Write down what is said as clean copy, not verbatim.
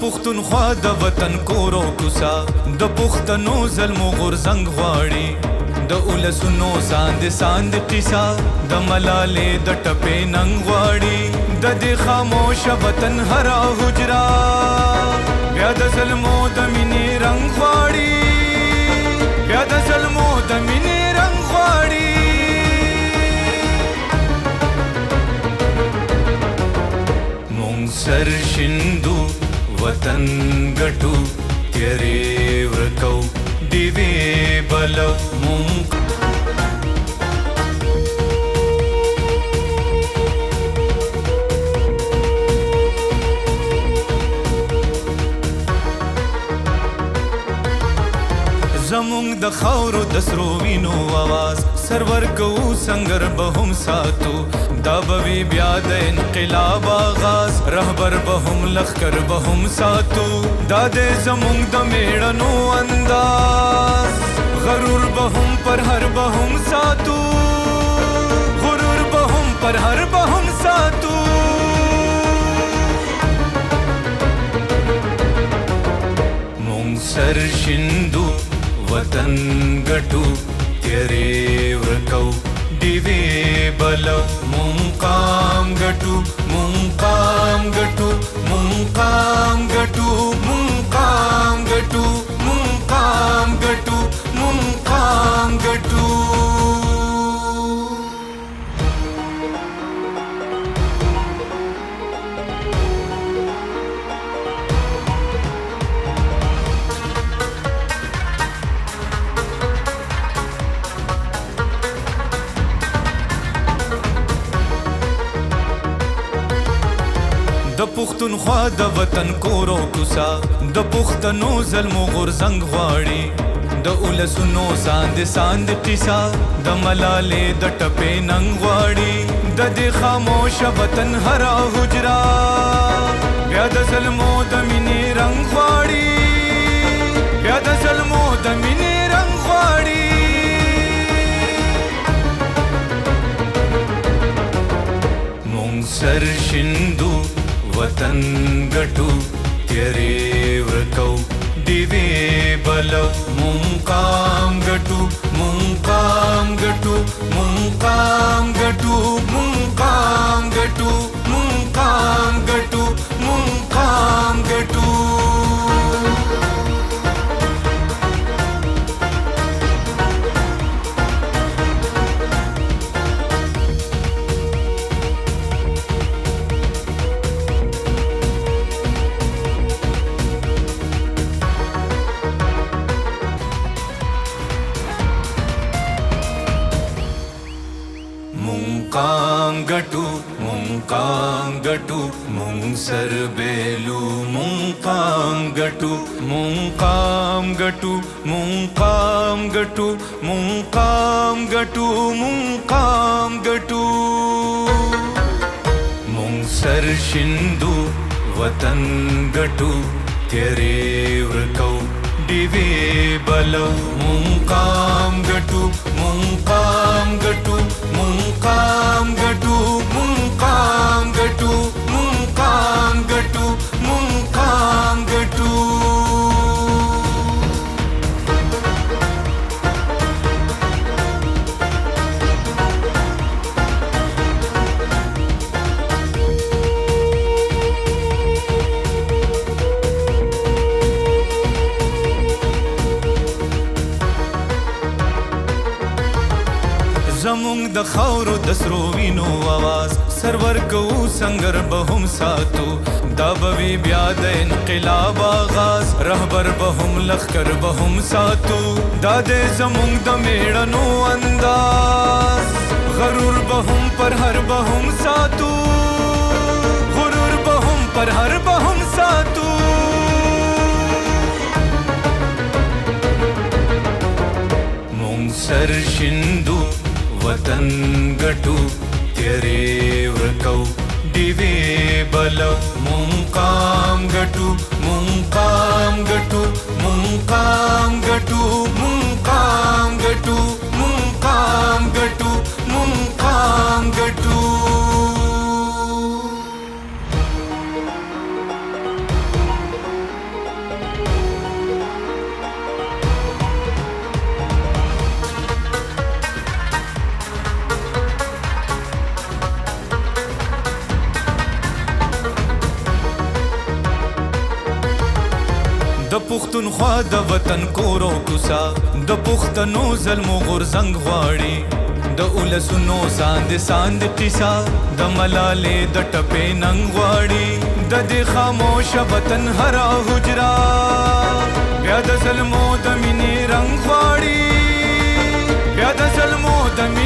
پښتونخوا د وطن کورو کوسا د پښتنو ظلمو غورځنګ غواړي د اولسونو ساند قصه د ملالې د ټپې ننګ غواړي د دې خاموش وطن هر حجرا بیا د ظلمو د مینې رنګ غواړي بیا د ظلمو د مینې رنګ غواړي مونږ سر شندو وطن گٹو تیرے ورکو دیوے بلو مونږ زمونږ د خاورو د سرو وینو आवाज سرور کو سنگر به هم ساتو دا به بیا د انقلاب آغاز رهبر به هم لخر به هم ساتو دا د زمونږ د میړنو انداز غرور به هم پر هر به هم ساتو غرور به هم پر هر به هم ساتو مونږ سر شندو وطن گٹو تیرے ورکو دیوے بلو مونقام گٹو مونقام گٹو مونقام گٹو مونقام گٹو مونقام گٹو مونقام گٹو د پښتونخوا د وطن کورو کوسا د پښتنو ظلمو غورځنګ غواړي د اولسونو ساند قصه د ملالې د ټپې ننګ غواړي د دې خاموش وطن هر حجرا بیا د ظلمو د مینې رنګ غواړي بیا د ظلمو د مینې رنګ غواړي مونږ سر شندو وطن گٹو تیرے ورکو دیوے بلو مونقام گٹو مونقام گٹو مونقام گٹو مونقام گٹو مونقام گٹو مونقام گٹو مونقام گٹو مونقام گٹو مونږ سر بیلو مونقام گٹو مونقام گٹو مونقام گٹو مونقام گٹو مونقام گٹو مونږ سر شندو وطن گٹو تیرے ورکو دیوے بلو مونقام گٹو مونقام گٹو مونقام گٹو مونقام گٹو مونقام گٹو مونقام گٹو زمونږ د خاورو د سرو وینو आवाज سرور کو سنگر به هم ساتو دا به بیا د انقلاب آغاز رهبر به هم لخر به هم ساتو دا د زمونږ د میړنو انداز غرور به هم پر هر به هم ساتو غرور به هم پر هر به هم ساتو مونږ سر شندو وطن گٹو تیرے ورکو دیوے بلو مونقام گٹو مونقام گٹو مونقام گٹو مونقام گٹو مونقام گٹو مونقام گٹو د پښتونخوا د وطن کورو کوسا د پښتنو ظلم غورځنګ غواړي د اولسونو ساند قصا د ملالې د ټپې ننګ غواړي د دې خاموش وطن هر حجرا بیا د ظلمو د مینې رنګ غواړي بیا د ظلمو د